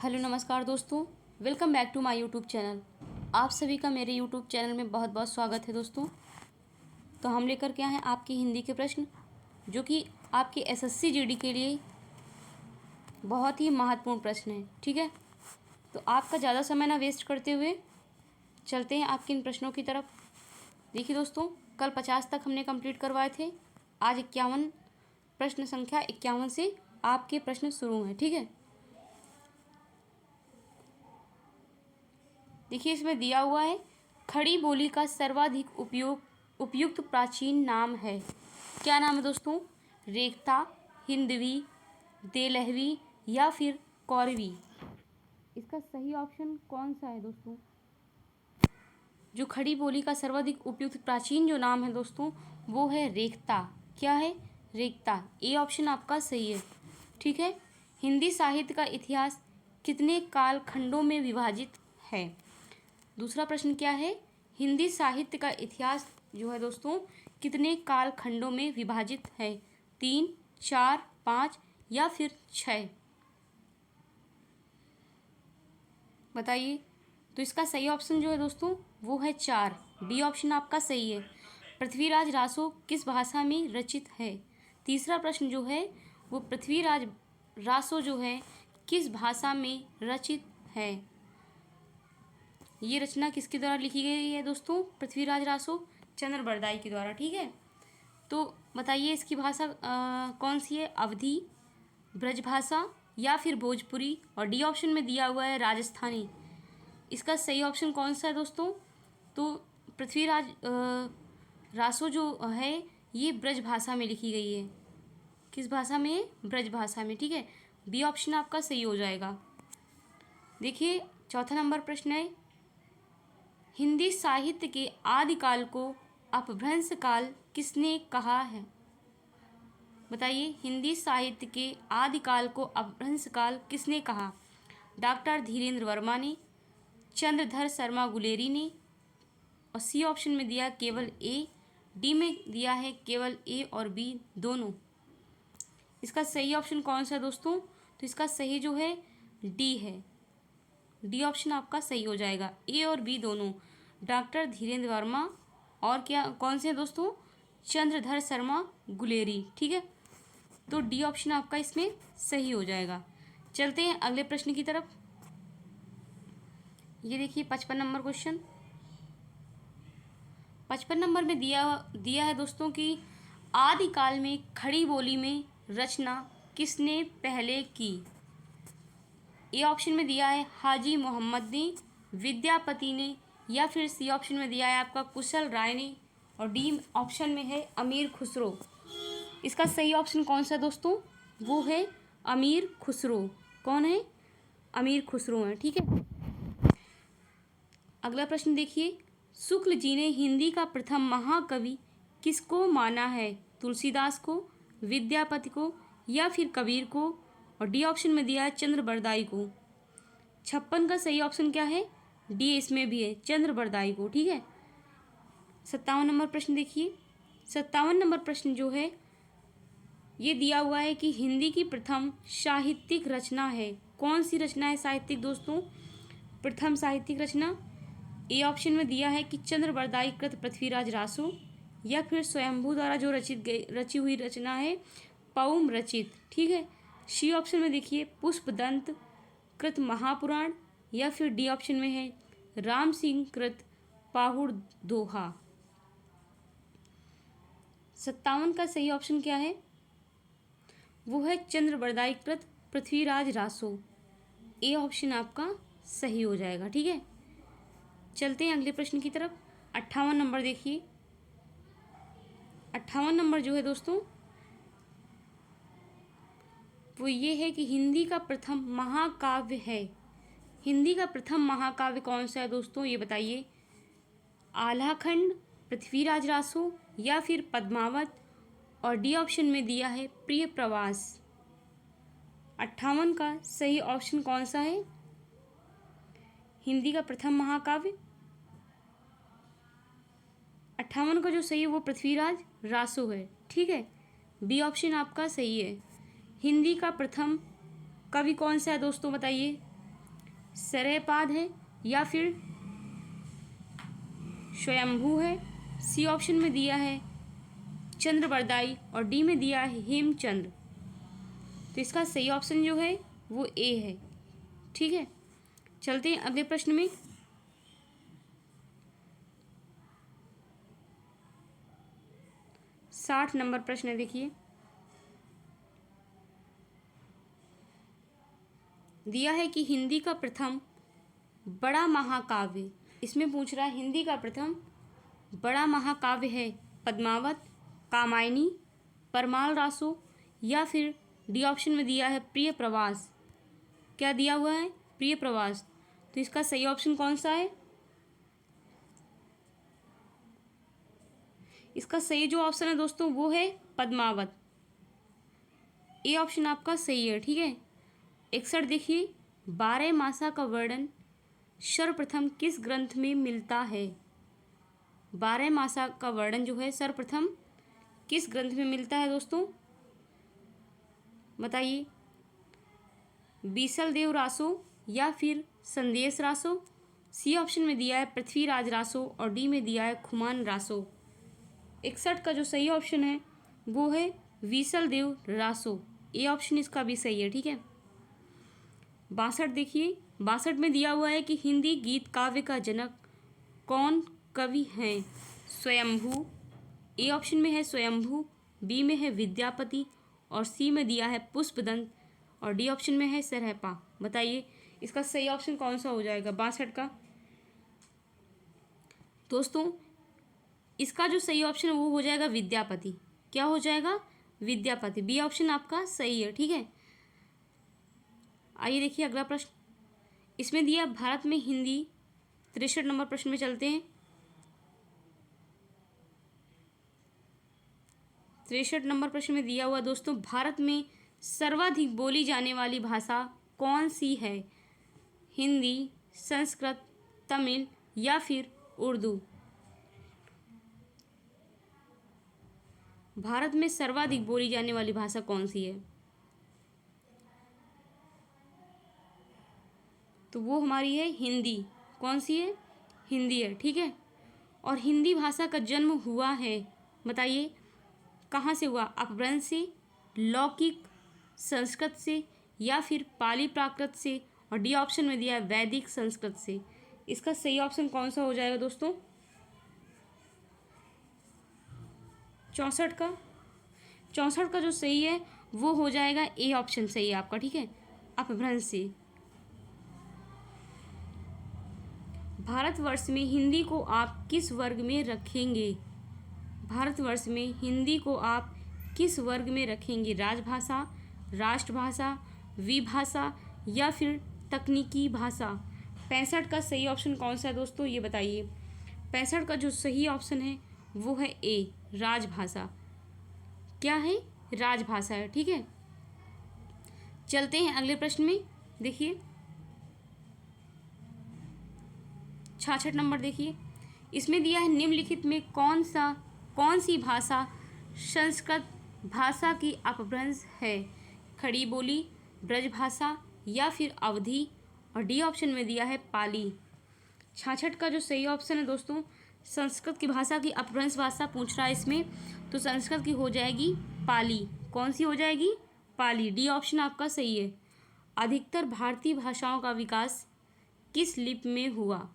Hello नमस्कार दोस्तों। Welcome back to my YouTube channel. आप सभी का मेरे यूट्यूब चैनल में बहुत बहुत स्वागत है दोस्तों। तो हम लेकर के आए हैं आपकी हिंदी के प्रश्न, जो कि आपके एसएससी जीडी के लिए बहुत ही महत्वपूर्ण प्रश्न है। ठीक है, तो आपका ज़्यादा समय ना वेस्ट करते हुए चलते हैं आपके इन प्रश्नों की तरफ। देखिए दोस्तों, कल 50 तक हमने कंप्लीट करवाए थे। आज 51 प्रश्न संख्या 51 से आपके प्रश्न शुरू हैं। ठीक है, देखिए इसमें दिया हुआ है, खड़ी बोली का सर्वाधिक उपयुक्त प्राचीन नाम है। क्या नाम है दोस्तों? रेखता, हिंदवी, देलहवी या फिर कौरवी। इसका सही ऑप्शन कौन सा है दोस्तों? जो खड़ी बोली का सर्वाधिक उपयुक्त प्राचीन जो नाम है दोस्तों, वो है रेखता। क्या है? रेखता। ए ऑप्शन आपका सही है। ठीक है, हिंदी साहित्य का इतिहास कितने कालखंडों में विभाजित है? दूसरा प्रश्न क्या है? हिंदी साहित्य का इतिहास जो है दोस्तों कितने कालखंडों में विभाजित है? 3, 4, 5 या फिर 6? बताइए। तो इसका सही ऑप्शन जो है दोस्तों वो है 4। बी ऑप्शन आपका सही है। पृथ्वीराज रासो किस भाषा में रचित है? तीसरा प्रश्न जो है वो पृथ्वीराज रासो जो है किस भाषा में रचित है? ये रचना किसके द्वारा लिखी गई है दोस्तों? पृथ्वीराज रासो चंद्रबरदाई के द्वारा। ठीक है, तो बताइए इसकी भाषा कौन सी है? अवधी, ब्रजभाषा या फिर भोजपुरी? और डी ऑप्शन में दिया हुआ है राजस्थानी। इसका सही ऑप्शन कौन सा है दोस्तों? तो पृथ्वीराज रासो जो है ये ब्रज भाषा में लिखी गई है। किस भाषा में? ब्रज भाषा में। ठीक है, बी ऑप्शन आपका सही हो जाएगा। देखिए चौथा नंबर प्रश्न है, हिंदी साहित्य के आदिकाल को अपभ्रंश काल किसने कहा है? बताइए, हिंदी साहित्य के आदिकाल को अपभ्रंश काल किसने कहा? डॉक्टर धीरेन्द्र वर्मा ने, चंद्रधर शर्मा गुलेरी ने, और सी ऑप्शन में दिया केवल ए, डी में दिया है केवल ए और बी दोनों। इसका सही ऑप्शन कौन सा है दोस्तों? तो इसका सही जो है डी है। डी ऑप्शन आपका सही हो जाएगा। ए और बी दोनों, डॉक्टर धीरेन्द्र वर्मा और क्या कौन से हैं दोस्तों? चंद्रधर शर्मा गुलेरी। ठीक है, तो डी ऑप्शन आपका इसमें सही हो जाएगा। चलते हैं अगले प्रश्न की तरफ। ये देखिए 55 नंबर क्वेश्चन। 55 नंबर में दिया है दोस्तों कि आदिकाल में खड़ी बोली में रचना किसने पहले की? ए ऑप्शन में दिया है हाजी मोहम्मद ने, विद्यापति ने, या फिर सी ऑप्शन में दिया है आपका कुशल राय ने, और डी ऑप्शन में है अमीर खुसरो। इसका सही ऑप्शन कौन सा है दोस्तों? वो है अमीर खुसरो। कौन है? अमीर खुसरो है। ठीक है, अगला प्रश्न देखिए, शुक्ल जी ने हिंदी का प्रथम महाकवि किसको माना है? तुलसीदास को, विद्यापति को, या फिर कबीर को? और डी ऑप्शन में दिया है चंद्रबरदाई को। 56 का सही ऑप्शन क्या है? डी इसमें भी है, चंद्रबरदाई को। ठीक है, 57 नंबर प्रश्न देखिए। 57 नंबर प्रश्न जो है ये दिया हुआ है कि हिंदी की प्रथम साहित्यिक रचना है। कौन सी रचना है साहित्यिक दोस्तों? प्रथम साहित्यिक रचना ए ऑप्शन में दिया है कि चंद्रबरदाई कृत पृथ्वीराज रासो, या फिर स्वयंभू द्वारा जो रची हुई रचना है पौम रचित। ठीक है, सी ऑप्शन में देखिए पुष्पदंत कृत महापुराण, या फिर डी ऑप्शन में है राम सिंह कृत पाहुड़ दोहा। 57 का सही ऑप्शन क्या है? वो है चंद्रबरदाई कृत पृथ्वीराज रासो। ए ऑप्शन आपका सही हो जाएगा। ठीक है, चलते हैं अगले प्रश्न की तरफ। 58 नंबर देखिए। 58 नंबर जो है दोस्तों वो ये है कि हिंदी का प्रथम महाकाव्य है। हिंदी का प्रथम महाकाव्य कौन सा है दोस्तों? ये बताइए। आल्हाखंड, पृथ्वीराज रासो, या फिर पद्मावत? और डी ऑप्शन में दिया है प्रिय प्रवास। 58 का सही ऑप्शन कौन सा है? हिंदी का प्रथम महाकाव्य 58 का जो सही है वो पृथ्वीराज रासो है। ठीक है, बी ऑप्शन आपका सही है। हिंदी का प्रथम कवि कौन सा है दोस्तों बताइए? सरयपाद है या फिर स्वयंभू है। सी ऑप्शन में दिया है चंद्रबरदाई और डी में दिया है हेमचंद्र। तो इसका सही ऑप्शन जो है वो ए है। ठीक है, चलते हैं अगले प्रश्न में। साठ नंबर प्रश्न है, देखिए दिया है कि हिंदी का प्रथम बड़ा महाकाव्य, इसमें पूछ रहा है हिंदी का प्रथम बड़ा महाकाव्य है पद्मावत, कामायनी, परमाल रासो या फिर डी ऑप्शन में दिया है प्रिय प्रवास। क्या दिया हुआ है? प्रिय प्रवास। तो इसका सही ऑप्शन कौन सा है? इसका सही जो ऑप्शन है दोस्तों वो है पद्मावत। ए ऑप्शन आपका सही है। ठीक है, 61 देखिए, 12 मासा का वर्णन सर्वप्रथम किस ग्रंथ में मिलता है? 12 मासा का वर्णन जो है सर्वप्रथम किस ग्रंथ में मिलता है दोस्तों? बताइए। बीसल देव रासो या फिर संदेश रासो। सी ऑप्शन में दिया है पृथ्वीराज रासो और डी में दिया है खुमान रासो। 61 का जो सही ऑप्शन है वो है बीसल देव रासो। ए ऑप्शन इसका भी सही है। ठीक है, 62 देखिए, 62 में दिया हुआ है कि हिंदी गीत काव्य का जनक कौन कवि हैं? स्वयंभू। ए ऑप्शन में है स्वयंभू, बी में है विद्यापति और सी में दिया है पुष्पदंत और डी ऑप्शन में है सरहपा। बताइए इसका सही ऑप्शन कौन सा हो जाएगा 62 का? दोस्तों इसका जो सही ऑप्शन है वो हो जाएगा विद्यापति। क्या हो जाएगा? विद्यापति। बी ऑप्शन आपका सही है। ठीक है, आइए देखिए अगला प्रश्न। इसमें दिया भारत में हिंदी, 63 नंबर प्रश्न में चलते हैं। 63 नंबर प्रश्न में दिया हुआ दोस्तों, भारत में सर्वाधिक बोली जाने वाली भाषा कौन सी है? हिंदी, संस्कृत, तमिल या फिर उर्दू। भारत में सर्वाधिक बोली जाने वाली भाषा कौन सी है? तो वो हमारी है हिंदी। कौन सी है? हिंदी है। ठीक है, और हिंदी भाषा का जन्म हुआ है, बताइए कहाँ से हुआ? अपभ्रंश से, लौकिक, संस्कृत से या फिर पाली प्राकृत से और डी ऑप्शन में दिया है वैदिक संस्कृत से। इसका सही ऑप्शन कौन सा हो जाएगा दोस्तों? 64 का? 64 का जो सही है वो हो जाएगा ए ऑप्शन सही है आपका। ठीक है, अपभ्रंश से। भारतवर्ष में हिंदी को आप किस वर्ग में रखेंगे? भारतवर्ष में हिंदी को आप किस वर्ग में रखेंगे? राजभाषा, राष्ट्रभाषा, विभाषा या फिर तकनीकी भाषा। 65 का सही ऑप्शन कौन सा है दोस्तों ये बताइए। 65 का जो सही ऑप्शन है वो है ए, राजभाषा। क्या है? राजभाषा है। ठीक है, चलते हैं अगले प्रश्न में। देखिए 66 नंबर देखिए, इसमें दिया है निम्नलिखित में कौन सी भाषा संस्कृत भाषा की अपभ्रंश है? खड़ी बोली, ब्रजभाषा या फिर अवधी और डी ऑप्शन में दिया है पाली। 66 का जो सही ऑप्शन है दोस्तों, संस्कृत की भाषा की अपभ्रंश भाषा पूछ रहा है इसमें, तो संस्कृत की हो जाएगी पाली। कौन सी हो जाएगी? पाली। डी ऑप्शन आपका सही है। अधिकतर भारतीय भाषाओं का विकास किस लिपि में हुआ?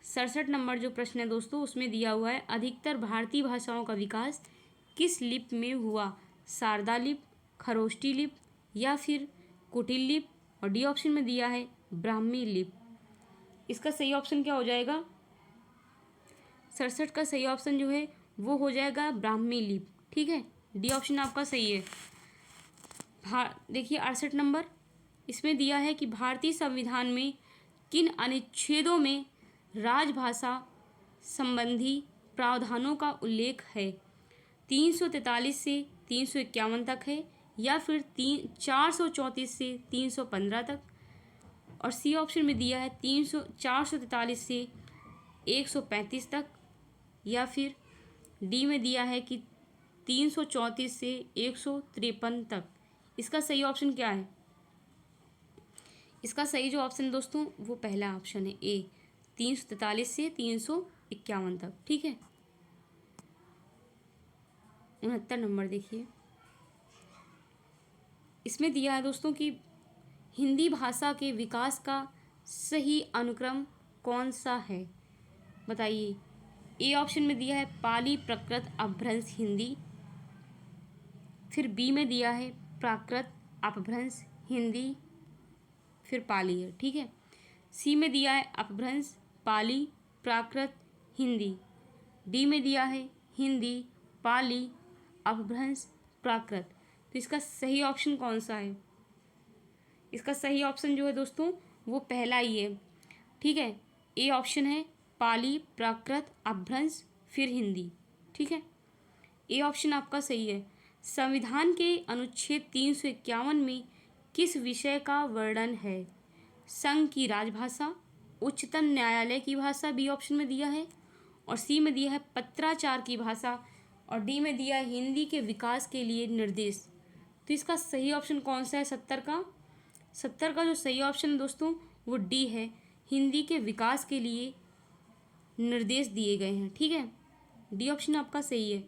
67 नंबर जो प्रश्न है दोस्तों उसमें दिया हुआ है अधिकतर भारतीय भाषाओं का विकास किस लिपि में हुआ? शारदा लिपि, खरोष्टी लिपि या फिर कुटिल लिपि और डी ऑप्शन में दिया है ब्राह्मी लिपि। इसका सही ऑप्शन क्या हो जाएगा? 67 का सही ऑप्शन जो है वो हो जाएगा ब्राह्मी लिपि। ठीक है, डी ऑप्शन आपका सही है। देखिए 68 नंबर, इसमें दिया है कि भारतीय संविधान में किन अनुच्छेदों में राजभाषा संबंधी प्रावधानों का उल्लेख है? 343 से 351 तक है या फिर 434 से 315 तक और सी ऑप्शन में दिया है 443 से 135 तक या फिर डी में दिया है कि 334 से 153 तक। इसका सही ऑप्शन क्या है? इसका सही जो ऑप्शन है दोस्तों वो पहला ऑप्शन है ए, 343 से 351 तक। ठीक है, 69 नंबर देखिए, इसमें दिया है दोस्तों कि हिंदी भाषा के विकास का सही अनुक्रम कौन सा है, बताइए। ए ऑप्शन में दिया है पाली प्राकृत अपभ्रंश हिंदी, फिर बी में दिया है प्राकृत अपभ्रंश हिंदी, फिर पाली है। ठीक है, सी में दिया है अपभ्रंश पाली प्राकृत हिंदी, डी में दिया है हिंदी पाली अपभ्रंश प्राकृत। तो इसका सही ऑप्शन कौन सा है? इसका सही ऑप्शन जो है दोस्तों वो पहला ही है। ठीक है, ए ऑप्शन है पाली प्राकृत अपभ्रंश फिर हिंदी। ठीक है, ए ऑप्शन आपका सही है। संविधान के अनुच्छेद 351 में किस विषय का वर्णन है? संघ की राजभाषा, उच्चतम न्यायालय की भाषा बी ऑप्शन में दिया है, और सी में दिया है पत्राचार की भाषा, और डी में दिया है हिंदी के विकास के लिए निर्देश। तो इसका सही ऑप्शन कौन सा है 70 का? 70 का जो सही ऑप्शन दोस्तों वो डी है, हिंदी के विकास के लिए निर्देश दिए गए हैं। ठीक है, डी ऑप्शन आपका सही है।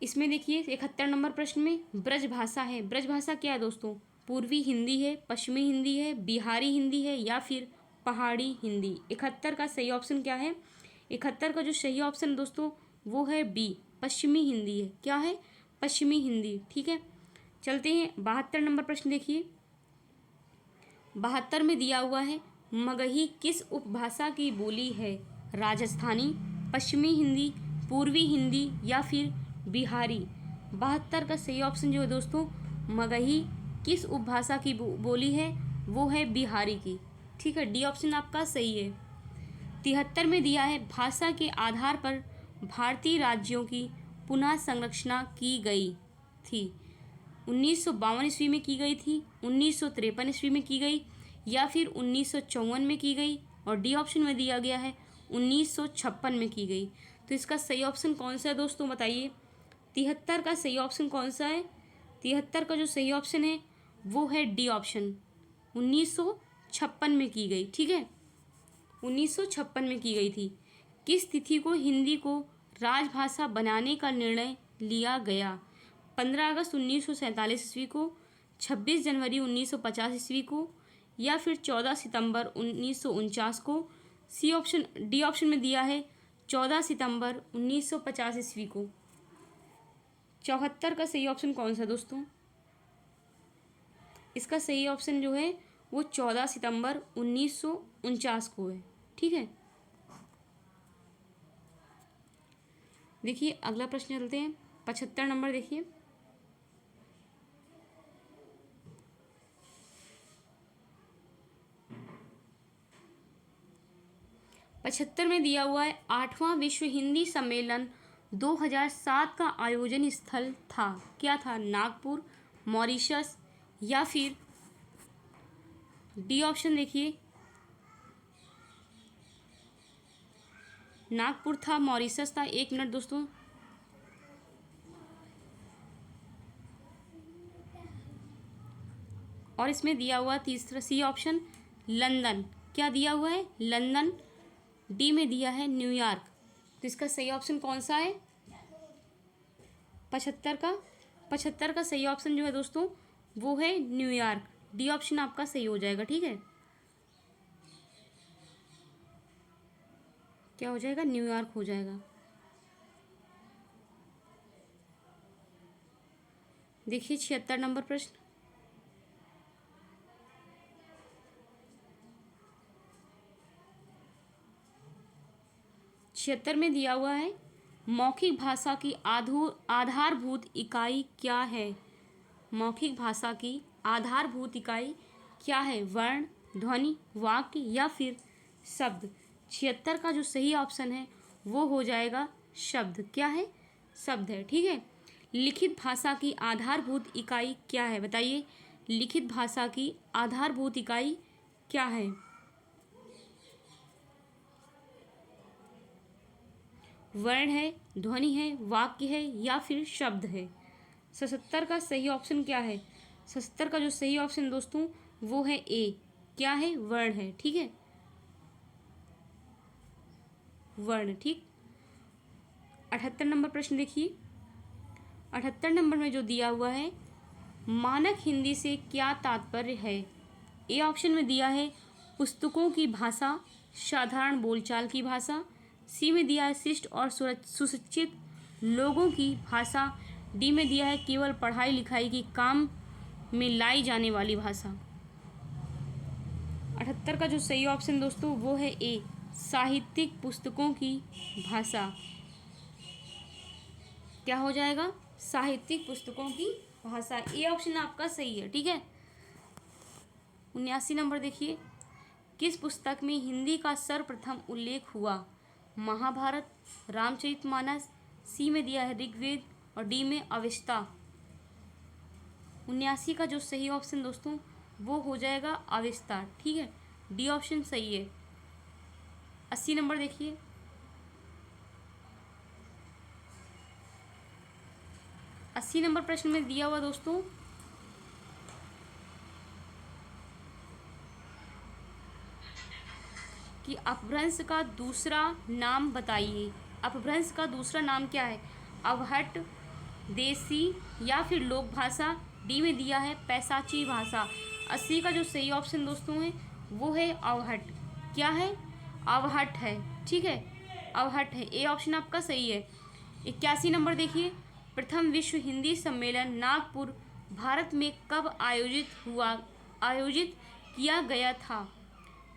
इसमें देखिए 71 नंबर प्रश्न में ब्रज भाषा है। ब्रज भाषा क्या है दोस्तों? पूर्वी हिंदी है, पश्चिमी हिंदी है, बिहारी हिंदी है, या फिर पहाड़ी हिंदी। 71 का सही ऑप्शन क्या है? 71 का जो सही ऑप्शन दोस्तों वो है बी, पश्चिमी हिंदी है। क्या है? पश्चिमी हिंदी। ठीक है, चलते हैं 72 नंबर प्रश्न देखिए। 72 में दिया हुआ है मगही किस उपभाषा की बोली है? राजस्थानी, पश्चिमी हिंदी, पूर्वी हिंदी, या फिर बिहारी। 72 का सही ऑप्शन जो है दोस्तों मगही किस उपभाषा की बोली है? वो है बिहारी की। ठीक है, डी ऑप्शन आपका सही है। 73 में दिया है भाषा के आधार पर भारतीय राज्यों की पुनः संरचना की गई थी। 1952 ईस्वी में की गई थी, 1953 ईस्वी में की गई, या फिर 1954 में की गई, और डी ऑप्शन में दिया गया है 1956 में की गई। तो इसका सही ऑप्शन कौन सा है दोस्तों बताइए। 73 का सही ऑप्शन कौन सा है? 73 का जो सही ऑप्शन है वो है डी ऑप्शन, 1956 में की गई। ठीक है, 1956 में की गई थी। किस तिथि को हिंदी को राजभाषा बनाने का निर्णय लिया गया? 15 अगस्त 1947 ईस्वी को, 26 जनवरी 1950 ईस्वी को, या फिर 14 सितंबर 1949 को। सी ऑप्शन, डी ऑप्शन में दिया है 14 सितंबर 1950 ईस्वी को। 74 का सही ऑप्शन कौन सा दोस्तों? इसका सही ऑप्शन जो है वो 14 सितंबर 1949 को है। ठीक है, देखिए अगला प्रश्न चलते हैं 75 नंबर देखिए। पचहत्तर में दिया हुआ है 8वां विश्व हिंदी सम्मेलन 2007 का आयोजन स्थल था। क्या था? नागपुर, मॉरिशस, या फिर डी ऑप्शन देखिए, नागपुर था, मॉरिशस था। एक मिनट दोस्तों, और इसमें दिया हुआ तीसरा सी ऑप्शन लंदन। क्या दिया हुआ है? लंदन। डी में दिया है न्यूयॉर्क। तो इसका सही ऑप्शन कौन सा है 75 का? 75 का सही ऑप्शन जो है दोस्तों वो है न्यूयॉर्क। डी ऑप्शन आपका सही हो जाएगा। ठीक है, क्या हो जाएगा? न्यूयॉर्क हो जाएगा। देखिए 76 नंबर प्रश्न। छिहत्तर में दिया हुआ है मौखिक भाषा की आधारभूत इकाई क्या है? मौखिक भाषा की आधारभूत इकाई क्या है? वर्ण, ध्वनि, वाक्य, या फिर शब्द। 76 का जो सही ऑप्शन है वो हो जाएगा शब्द। क्या है? शब्द है। ठीक है, लिखित भाषा की आधारभूत इकाई क्या है? बताइए, लिखित भाषा की आधारभूत इकाई क्या है? वर्ण है, ध्वनि है, वाक्य है, या फिर शब्द है। 77 का सही ऑप्शन क्या है? 77 का जो सही ऑप्शन दोस्तों वो है ए, क्या है, वर्ण है, ठीक है, वर्ण, ठीक। 78 नंबर प्रश्न देखिए। 78 नंबर में जो दिया हुआ है, मानक हिंदी से क्या तात्पर्य है। ए ऑप्शन में दिया है पुस्तकों की भाषा, साधारण बोलचाल की भाषा। सी में दिया है शिष्ट और सुशिक्षित लोगों की भाषा। डी में दिया है केवल पढ़ाई लिखाई की काम में लाई जाने वाली भाषा। 78 का जो सही ऑप्शन दोस्तों वो है ए, साहित्यिक पुस्तकों की भाषा। क्या हो जाएगा, साहित्यिक पुस्तकों की भाषा। ए ऑप्शन आपका सही है, ठीक है। 79 नंबर देखिए, किस पुस्तक में हिंदी का सर्वप्रथम उल्लेख हुआ। महाभारत, रामचरितमानस। सी में दिया है ऋग्वेद और डी में अवेस्ता। 79 का जो सही ऑप्शन दोस्तों वो हो जाएगा अवेस्ता, ठीक है, डी ऑप्शन सही है। 80 नंबर देखिए, 80 नंबर प्रश्न में दिया हुआ दोस्तों, कि अपभ्रंश का दूसरा नाम बताइए। अपभ्रंश का दूसरा नाम क्या है, अवहट, देसी या फिर लोक भाषा। डी में दिया है पैशाची भाषा। 80 का जो सही ऑप्शन दोस्तों है वो है अवहट। क्या है, अवहट है, ठीक है, अवहट है, ए ऑप्शन आपका सही है। 81 नंबर देखिए, प्रथम विश्व हिंदी सम्मेलन नागपुर भारत में कब आयोजित किया गया था।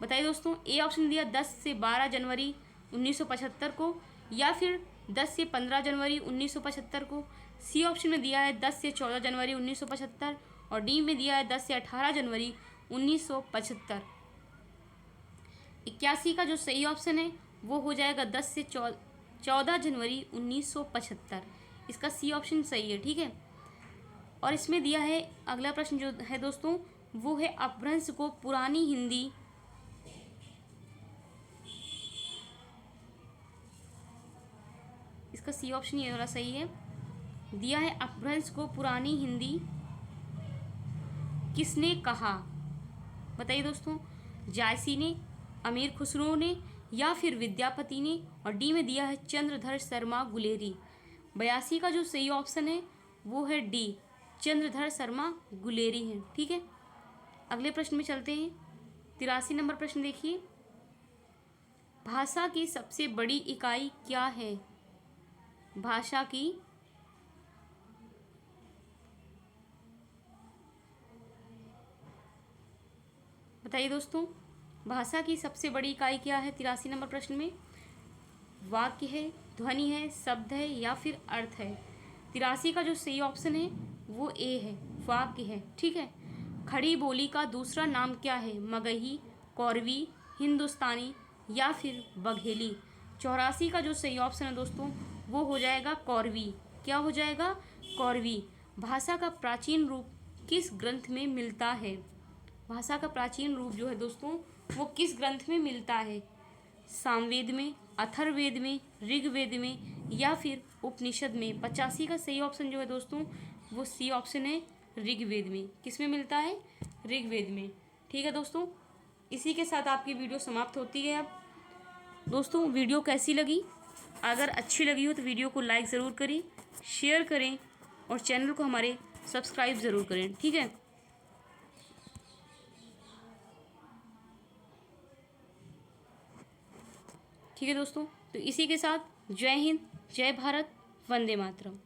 बताइए दोस्तों, ए ऑप्शन दिया 10 से 12 जनवरी 1975 को, या फिर 10 से 15 जनवरी 1975 को। सी ऑप्शन में दिया है 10 से 14 जनवरी 1975 और डी में दिया है 10 से 18 जनवरी 1975। 81 का जो सही ऑप्शन है वो हो जाएगा 10 से 14 जनवरी 1975। इसका सी ऑप्शन सही है, ठीक है। और इसमें दिया है अगला प्रश्न जो है दोस्तों वो है अपभ्रंश को पुरानी हिंदी, इसका सी ऑप्शन ये वाला सही है। दिया है अपभ्रंश को पुरानी हिंदी किसने कहा। बताइए दोस्तों, जायसी ने, अमीर खुसरो ने या फिर विद्यापति ने। और डी में दिया है चंद्रधर शर्मा गुलेरी। 82 का जो सही ऑप्शन है वो है डी, चंद्रधर शर्मा गुलेरी है, ठीक है। अगले प्रश्न में चलते हैं। 83 नंबर प्रश्न देखिए, भाषा की सबसे बड़ी इकाई क्या है। भाषा की बताइए दोस्तों, भाषा की सबसे बड़ी इकाई क्या है। 83 नंबर प्रश्न में वाक्य है, ध्वनि है, शब्द है या फिर अर्थ है। 83 का जो सही ऑप्शन है वो ए है, वाक्य है, ठीक है। खड़ी बोली का दूसरा नाम क्या है। मगही, कौरवी, हिंदुस्तानी या फिर बघेली। 84 का जो सही ऑप्शन है दोस्तों वो हो जाएगा कौरवी। क्या हो जाएगा, कौरवी। भाषा का प्राचीन रूप किस ग्रंथ में मिलता है। भाषा का प्राचीन रूप जो है दोस्तों वो किस ग्रंथ में मिलता है। सामवेद में, अथर्ववेद में, ऋग्वेद में या फिर उपनिषद में। 85 का सही ऑप्शन जो है दोस्तों वो सी ऑप्शन है, ऋग्वेद में। किस में मिलता है, ऋग्वेद में, ठीक है दोस्तों। इसी के साथ आपकी वीडियो समाप्त होती है। अब दोस्तों वीडियो कैसी लगी, अगर अच्छी लगी हो तो वीडियो को लाइक ज़रूर करें, शेयर करें और चैनल को हमारे सब्सक्राइब ज़रूर करें, ठीक है। ठीक है दोस्तों, तो इसी के साथ जय हिंद, जय भारत, वंदे मातरम।